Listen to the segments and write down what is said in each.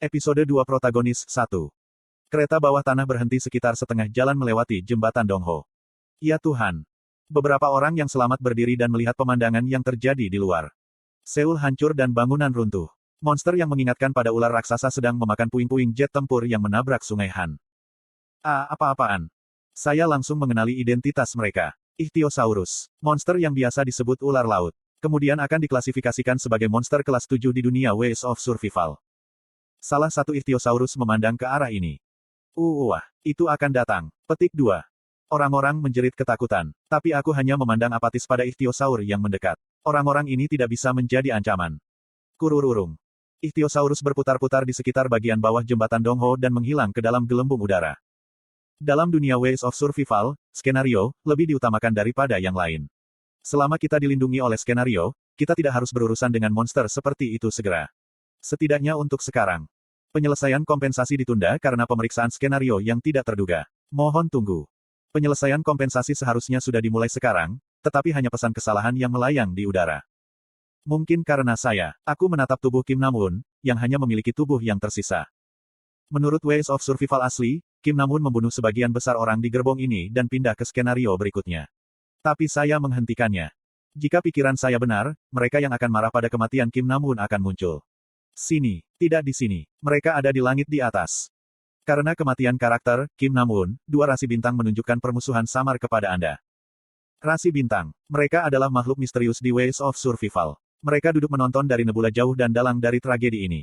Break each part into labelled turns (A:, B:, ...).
A: Episode 2 Protagonis 1. Kereta bawah tanah berhenti sekitar setengah jalan melewati jembatan Dongho. Ya Tuhan. Beberapa orang yang selamat berdiri dan melihat pemandangan yang terjadi di luar. Seoul hancur dan bangunan runtuh. Monster yang mengingatkan pada ular raksasa sedang memakan puing-puing jet tempur yang menabrak sungai Han. Apa-apaan? Saya langsung mengenali identitas mereka. Ichthyosaurus. Monster yang biasa disebut ular laut. Kemudian akan diklasifikasikan sebagai monster kelas 7 di dunia Ways of Survival. Salah satu Ichthyosaurus memandang ke arah ini. Wah, itu akan datang. Petik 2. Orang-orang menjerit ketakutan, tapi aku hanya memandang apatis pada Ichthyosaur yang mendekat. Orang-orang ini tidak bisa menjadi ancaman. Kurururung. Ichthyosaurus berputar-putar di sekitar bagian bawah jembatan Dongho dan menghilang ke dalam gelembung udara. Dalam dunia Ways of Survival, skenario lebih diutamakan daripada yang lain. Selama kita dilindungi oleh skenario, kita tidak harus berurusan dengan monster seperti itu segera. Setidaknya untuk sekarang. Penyelesaian kompensasi ditunda karena pemeriksaan skenario yang tidak terduga. Mohon tunggu. Penyelesaian kompensasi seharusnya sudah dimulai sekarang, tetapi hanya pesan kesalahan yang melayang di udara. Mungkin karena aku menatap tubuh Kim Nam-woon, yang hanya memiliki tubuh yang tersisa. Menurut Ways of Survival asli, Kim Nam-woon membunuh sebagian besar orang di gerbong ini dan pindah ke skenario berikutnya. Tapi saya menghentikannya. Jika pikiran saya benar, mereka yang akan marah pada kematian Kim Nam-woon akan muncul. Sini, tidak di sini. Mereka ada di langit di atas. Karena kematian karakter, Kim Nam-woon, dua rasi bintang menunjukkan permusuhan samar kepada Anda. Rasi bintang. Mereka adalah makhluk misterius di Ways of Survival. Mereka duduk menonton dari nebula jauh dan dalang dari tragedi ini.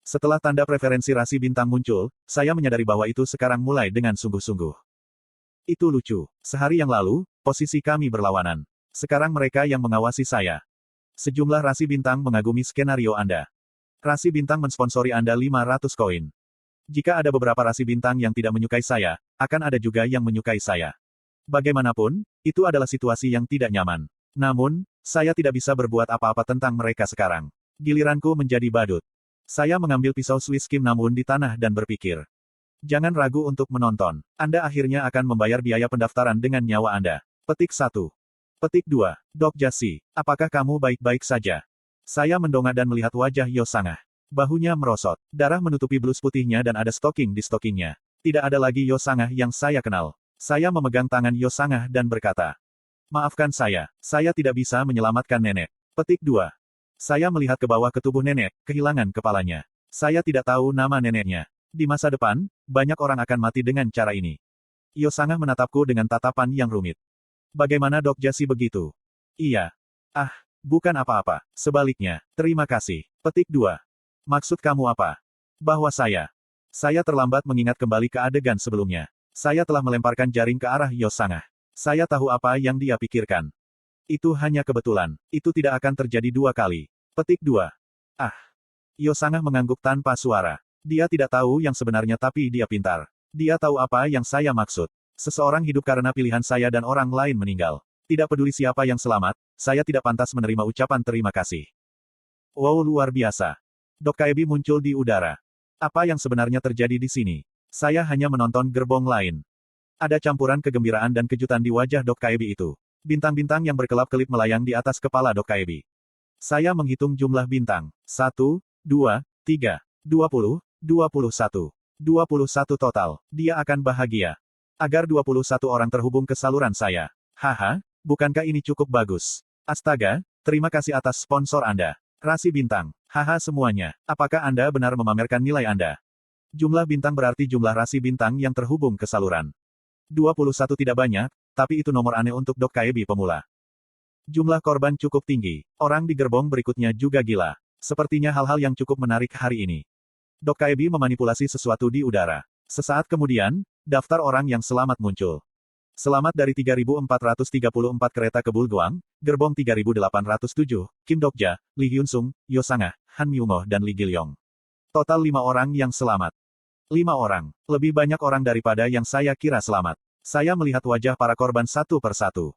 A: Setelah tanda preferensi rasi bintang muncul, saya menyadari bahwa itu sekarang mulai dengan sungguh-sungguh. Itu lucu. Sehari yang lalu, posisi kami berlawanan. Sekarang mereka yang mengawasi saya. Sejumlah rasi bintang mengagumi skenario Anda. Rasi bintang mensponsori Anda 500 koin. Jika ada beberapa rasi bintang yang tidak menyukai saya, akan ada juga yang menyukai saya. Bagaimanapun, itu adalah situasi yang tidak nyaman. Namun, saya tidak bisa berbuat apa-apa tentang mereka sekarang. Giliranku menjadi badut. Saya mengambil pisau Swiss Kim Nam-woon di tanah dan berpikir. Jangan ragu untuk menonton. Anda akhirnya akan membayar biaya pendaftaran dengan nyawa Anda. Petik 1. Petik 2. Dok Jasi, apakah kamu baik-baik saja? Saya mendongak dan melihat wajah Yo Sangah. Bahunya merosot. Darah menutupi blus putihnya dan ada stoking di stokingnya. Tidak ada lagi Yo Sangah yang saya kenal. Saya memegang tangan Yo Sangah dan berkata. Maafkan saya tidak bisa menyelamatkan nenek. Petik 2. Saya melihat ke bawah ke tubuh nenek, kehilangan kepalanya. Saya tidak tahu nama neneknya. Di masa depan, banyak orang akan mati dengan cara ini. Yo Sangah menatapku dengan tatapan yang rumit. Bagaimana Dok Jasi begitu? Iya. Bukan apa-apa. Sebaliknya, terima kasih. Petik 2. Maksud kamu apa? Bahwa saya terlambat mengingat kembali ke adegan sebelumnya. Saya telah melemparkan jaring ke arah Yo Sangah. Saya tahu apa yang dia pikirkan. Itu hanya kebetulan. Itu tidak akan terjadi dua kali. Petik 2. Yo Sangah mengangguk tanpa suara. Dia tidak tahu yang sebenarnya tapi dia pintar. Dia tahu apa yang saya maksud. Seseorang hidup karena pilihan saya dan orang lain meninggal. Tidak peduli siapa yang selamat, saya tidak pantas menerima ucapan terima kasih. Wow, luar biasa. Dok Kaebi muncul di udara. Apa yang sebenarnya terjadi di sini? Saya hanya menonton gerbong lain. Ada campuran kegembiraan dan kejutan di wajah Dok Kaebi itu. Bintang-bintang yang berkelap-kelip melayang di atas kepala Dok Kaebi. Saya menghitung jumlah bintang. 1, 2, 3, 20, 21. 21 total. Dia akan bahagia. Agar 21 orang terhubung ke saluran saya. Haha. Bukankah ini cukup bagus? Astaga, terima kasih atas sponsor Anda. Rasi bintang. Haha semuanya. Apakah Anda benar memamerkan nilai Anda? Jumlah bintang berarti jumlah rasi bintang yang terhubung ke saluran. 21 tidak banyak, tapi itu nomor aneh untuk Dok Kaebi pemula. Jumlah korban cukup tinggi. Orang di gerbong berikutnya juga gila. Sepertinya hal-hal yang cukup menarik hari ini. Dok Kaebi memanipulasi sesuatu di udara. Sesaat kemudian, daftar orang yang selamat muncul. Selamat dari 3.434 kereta ke Bulgoang, gerbong 3.807, Kim Dokja, Lee Hyun Sung, Yo Sangah, Han Myung-oh dan Lee Gil-yong. Total 5 orang yang selamat. 5 orang. Lebih banyak orang daripada yang saya kira selamat. Saya melihat wajah para korban satu persatu.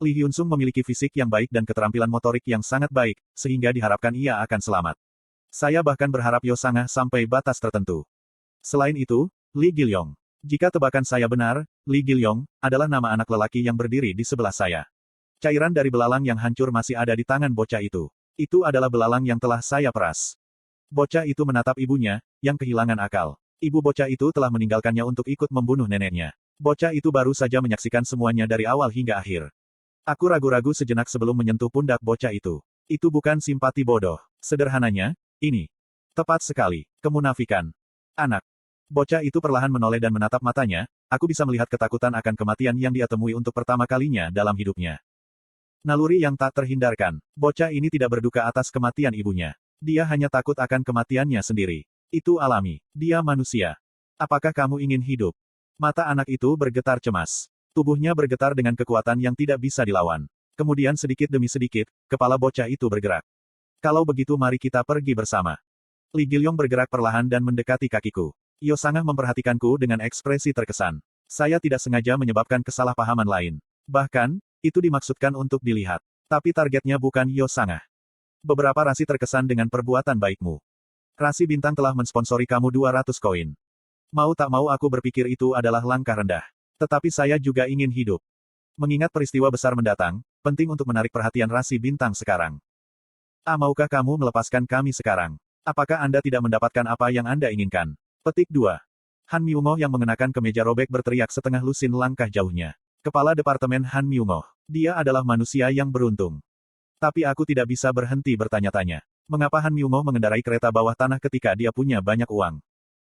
A: Lee Hyun Sung memiliki fisik yang baik dan keterampilan motorik yang sangat baik, sehingga diharapkan ia akan selamat. Saya bahkan berharap Yo Sangah sampai batas tertentu. Selain itu, Lee Gil-yong. Jika tebakan saya benar, Lee Gil-yong adalah nama anak lelaki yang berdiri di sebelah saya. Cairan dari belalang yang hancur masih ada di tangan bocah itu. Itu adalah belalang yang telah saya peras. Bocah itu menatap ibunya, yang kehilangan akal. Ibu bocah itu telah meninggalkannya untuk ikut membunuh neneknya. Bocah itu baru saja menyaksikan semuanya dari awal hingga akhir. Aku ragu-ragu sejenak sebelum menyentuh pundak bocah itu. Itu bukan simpati bodoh. Sederhananya, ini. Tepat sekali. Kemunafikan. Anak. Bocah itu perlahan menoleh dan menatap matanya, aku bisa melihat ketakutan akan kematian yang dia temui untuk pertama kalinya dalam hidupnya. Naluri yang tak terhindarkan. Bocah ini tidak berduka atas kematian ibunya. Dia hanya takut akan kematiannya sendiri. Itu alami. Dia manusia. Apakah kamu ingin hidup? Mata anak itu bergetar cemas. Tubuhnya bergetar dengan kekuatan yang tidak bisa dilawan. Kemudian sedikit demi sedikit, kepala bocah itu bergerak. Kalau begitu mari kita pergi bersama. Li Gilyong bergerak perlahan dan mendekati kakiku. Yo Sangah memperhatikanku dengan ekspresi terkesan. Saya tidak sengaja menyebabkan kesalahpahaman lain. Bahkan, itu dimaksudkan untuk dilihat. Tapi targetnya bukan Yo Sangah. Beberapa rasi terkesan dengan perbuatan baikmu. Rasi bintang telah mensponsori kamu 200 koin. Mau tak mau aku berpikir itu adalah langkah rendah. Tetapi saya juga ingin hidup. Mengingat peristiwa besar mendatang, penting untuk menarik perhatian rasi bintang sekarang. Maukah kamu melepaskan kami sekarang? Apakah Anda tidak mendapatkan apa yang Anda inginkan? Petik 2. Han Myungoh yang mengenakan kemeja robek berteriak setengah lusin langkah jauhnya. Kepala Departemen Han Myungoh. Dia adalah manusia yang beruntung. Tapi aku tidak bisa berhenti bertanya-tanya. Mengapa Han Myungoh mengendarai kereta bawah tanah ketika dia punya banyak uang?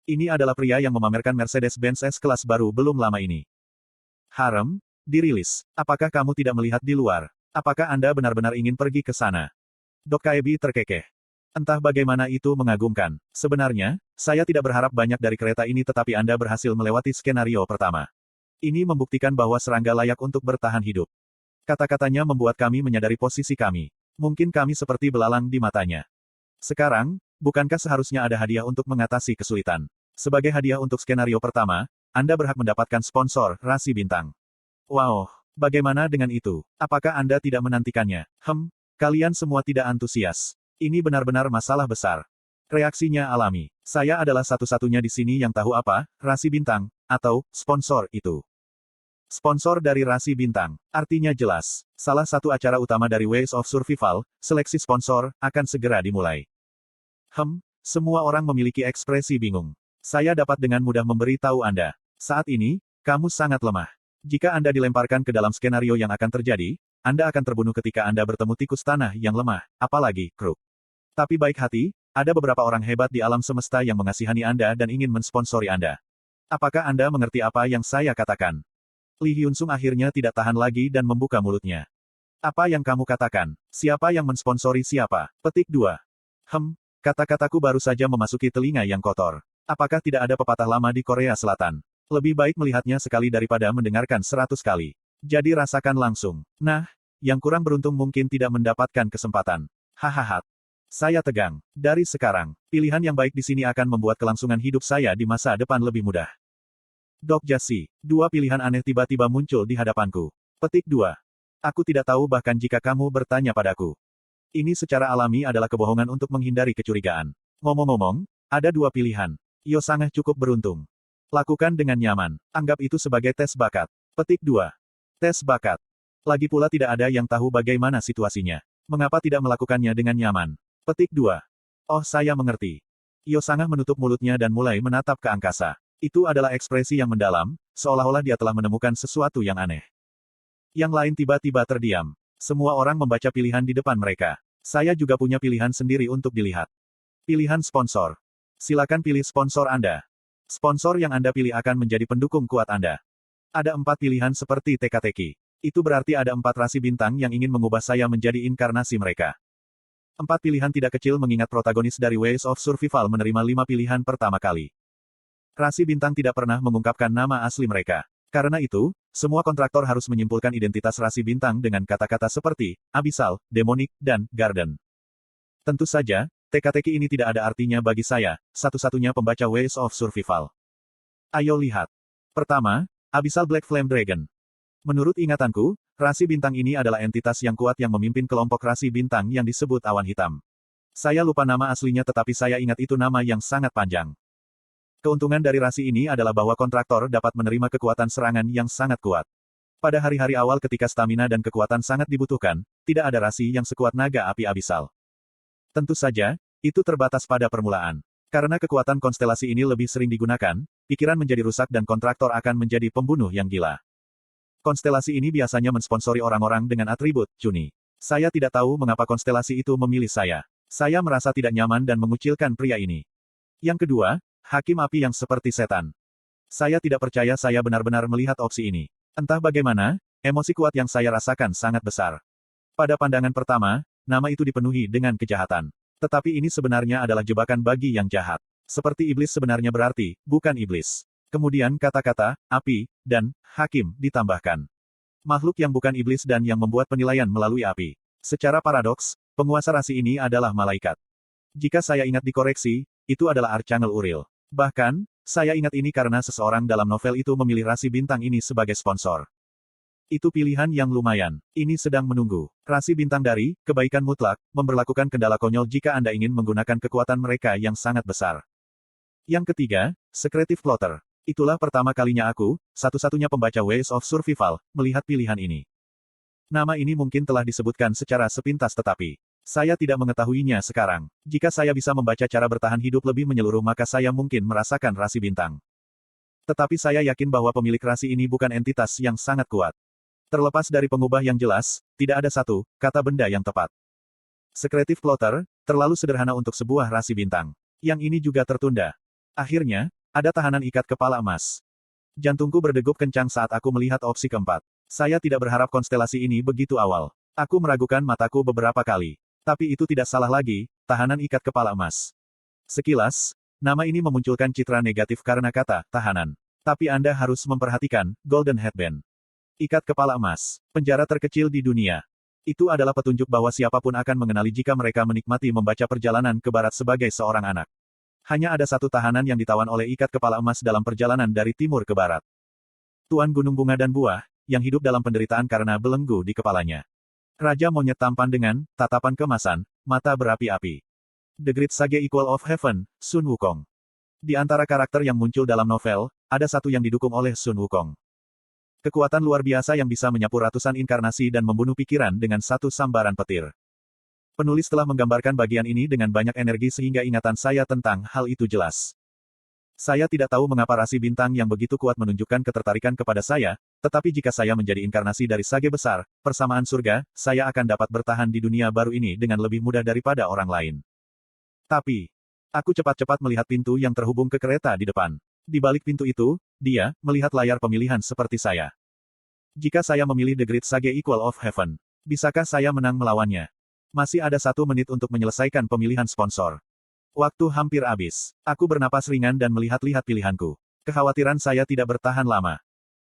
A: Ini adalah pria yang memamerkan Mercedes-Benz S-Kelas baru belum lama ini. Harem, dirilis. Apakah kamu tidak melihat di luar? Apakah Anda benar-benar ingin pergi ke sana? Dok Kaebi terkekeh. Entah bagaimana itu mengagumkan. Sebenarnya, saya tidak berharap banyak dari kereta ini tetapi Anda berhasil melewati skenario pertama. Ini membuktikan bahwa serangga layak untuk bertahan hidup. Kata-katanya membuat kami menyadari posisi kami. Mungkin kami seperti belalang di matanya. Sekarang, bukankah seharusnya ada hadiah untuk mengatasi kesulitan? Sebagai hadiah untuk skenario pertama, Anda berhak mendapatkan sponsor, rasi bintang. Wow, bagaimana dengan itu? Apakah Anda tidak menantikannya? Kalian semua tidak antusias. Ini benar-benar masalah besar. Reaksinya alami. Saya adalah satu-satunya di sini yang tahu apa, rasi bintang, atau sponsor itu. Sponsor dari rasi bintang. Artinya jelas. Salah satu acara utama dari Ways of Survival, seleksi sponsor, akan segera dimulai. Semua orang memiliki ekspresi bingung. Saya dapat dengan mudah memberi tahu Anda. Saat ini, kamu sangat lemah. Jika Anda dilemparkan ke dalam skenario yang akan terjadi, Anda akan terbunuh ketika Anda bertemu tikus tanah yang lemah, apalagi Kruk. Tapi baik hati, ada beberapa orang hebat di alam semesta yang mengasihani Anda dan ingin mensponsori Anda. Apakah Anda mengerti apa yang saya katakan? Li Hyunsung akhirnya tidak tahan lagi dan membuka mulutnya. Apa yang kamu katakan? Siapa yang mensponsori siapa? Petik 2. Kata-kataku baru saja memasuki telinga yang kotor. Apakah tidak ada pepatah lama di Korea Selatan? Lebih baik melihatnya sekali daripada mendengarkan 100 kali. Jadi rasakan langsung. Nah, yang kurang beruntung mungkin tidak mendapatkan kesempatan. Hahaha. Saya tegang. Dari sekarang, pilihan yang baik di sini akan membuat kelangsungan hidup saya di masa depan lebih mudah. Dok Jasi, dua pilihan aneh tiba-tiba muncul di hadapanku. Petik 2. Aku tidak tahu bahkan jika kamu bertanya padaku. Ini secara alami adalah kebohongan untuk menghindari kecurigaan. Ngomong-ngomong, ada dua pilihan. Yo Sangah cukup beruntung. Lakukan dengan nyaman. Anggap itu sebagai tes bakat. Petik 2. Tes bakat. Lagi pula tidak ada yang tahu bagaimana situasinya. Mengapa tidak melakukannya dengan nyaman? Petik 2. Oh, saya mengerti. Yo Sangah menutup mulutnya dan mulai menatap ke angkasa. Itu adalah ekspresi yang mendalam, seolah-olah dia telah menemukan sesuatu yang aneh. Yang lain tiba-tiba terdiam. Semua orang membaca pilihan di depan mereka. Saya juga punya pilihan sendiri untuk dilihat. Pilihan sponsor. Silakan pilih sponsor Anda. Sponsor yang Anda pilih akan menjadi pendukung kuat Anda. Ada 4 pilihan seperti teka-teki. Itu berarti ada 4 rasi bintang yang ingin mengubah saya menjadi inkarnasi mereka. 4 pilihan tidak kecil mengingat protagonis dari Ways of Survival menerima 5 pilihan pertama kali. Rasi bintang tidak pernah mengungkapkan nama asli mereka. Karena itu, semua kontraktor harus menyimpulkan identitas rasi bintang dengan kata-kata seperti Abyssal, Demonic, dan Garden. Tentu saja, teka-teki ini tidak ada artinya bagi saya, satu-satunya pembaca Ways of Survival. Ayo lihat. Pertama, Abyssal Black Flame Dragon. Menurut ingatanku, rasi bintang ini adalah entitas yang kuat yang memimpin kelompok rasi bintang yang disebut Awan Hitam. Saya lupa nama aslinya tetapi saya ingat itu nama yang sangat panjang. Keuntungan dari rasi ini adalah bahwa kontraktor dapat menerima kekuatan serangan yang sangat kuat. Pada hari-hari awal ketika stamina dan kekuatan sangat dibutuhkan, tidak ada rasi yang sekuat naga api Abyssal. Tentu saja, itu terbatas pada permulaan. Karena kekuatan konstelasi ini lebih sering digunakan, pikiran menjadi rusak dan kontraktor akan menjadi pembunuh yang gila. Konstelasi ini biasanya mensponsori orang-orang dengan atribut Cuni. Saya tidak tahu mengapa konstelasi itu memilih saya. Saya merasa tidak nyaman dan mengucilkan pria ini. Yang kedua, Hakim Api yang seperti setan. Saya tidak percaya saya benar-benar melihat opsi ini. Entah bagaimana, emosi kuat yang saya rasakan sangat besar. Pada pandangan pertama, nama itu dipenuhi dengan kejahatan. Tetapi ini sebenarnya adalah jebakan bagi yang jahat. Seperti iblis sebenarnya berarti, bukan iblis. Kemudian kata-kata, api, dan hakim ditambahkan. Makhluk yang bukan iblis dan yang membuat penilaian melalui api. Secara paradoks, penguasa rasi ini adalah malaikat. Jika saya ingat dikoreksi, itu adalah Archangel Uriel. Bahkan, saya ingat ini karena seseorang dalam novel itu memilih rasi bintang ini sebagai sponsor. Itu pilihan yang lumayan. Ini sedang menunggu. Rasi bintang dari kebaikan mutlak memberlakukan kendala konyol jika Anda ingin menggunakan kekuatan mereka yang sangat besar. Yang ketiga, Secretive Plotter. Itulah pertama kalinya aku, satu-satunya pembaca Ways of Survival, melihat pilihan ini. Nama ini mungkin telah disebutkan secara sepintas tetapi saya tidak mengetahuinya sekarang. Jika saya bisa membaca cara bertahan hidup lebih menyeluruh maka saya mungkin merasakan rasi bintang. Tetapi saya yakin bahwa pemilik rasi ini bukan entitas yang sangat kuat. Terlepas dari pengubah yang jelas, tidak ada satu kata benda yang tepat. Secretive Plotter, terlalu sederhana untuk sebuah rasi bintang. Yang ini juga tertunda. Akhirnya, ada tahanan ikat kepala emas. Jantungku berdegup kencang saat aku melihat opsi keempat. Saya tidak berharap konstelasi ini begitu awal. Aku meragukan mataku beberapa kali. Tapi itu tidak salah lagi, tahanan ikat kepala emas. Sekilas, nama ini memunculkan citra negatif karena kata tahanan. Tapi Anda harus memperhatikan Golden Headband. Ikat kepala emas, penjara terkecil di dunia. Itu adalah petunjuk bahwa siapapun akan mengenali jika mereka menikmati membaca perjalanan ke barat sebagai seorang anak. Hanya ada satu tahanan yang ditawan oleh ikat kepala emas dalam perjalanan dari timur ke barat. Tuan Gunung Bunga dan Buah, yang hidup dalam penderitaan karena belenggu di kepalanya. Raja Monyet tampan dengan tatapan kemasan, mata berapi-api. The Great Sage Equal of Heaven, Sun Wukong. Di antara karakter yang muncul dalam novel, ada satu yang didukung oleh Sun Wukong. Kekuatan luar biasa yang bisa menyapu ratusan inkarnasi dan membunuh pikiran dengan satu sambaran petir. Penulis telah menggambarkan bagian ini dengan banyak energi sehingga ingatan saya tentang hal itu jelas. Saya tidak tahu mengapa rasi bintang yang begitu kuat menunjukkan ketertarikan kepada saya, tetapi jika saya menjadi inkarnasi dari Sage besar, persamaan surga, saya akan dapat bertahan di dunia baru ini dengan lebih mudah daripada orang lain. Tapi, aku cepat-cepat melihat pintu yang terhubung ke kereta di depan. Di balik pintu itu, dia melihat layar pemilihan seperti saya. Jika saya memilih The Great Sage Equal of Heaven, bisakah saya menang melawannya? Masih ada 1 menit untuk menyelesaikan pemilihan sponsor. Waktu hampir habis. Aku bernapas ringan dan melihat-lihat pilihanku. Kekhawatiran saya tidak bertahan lama.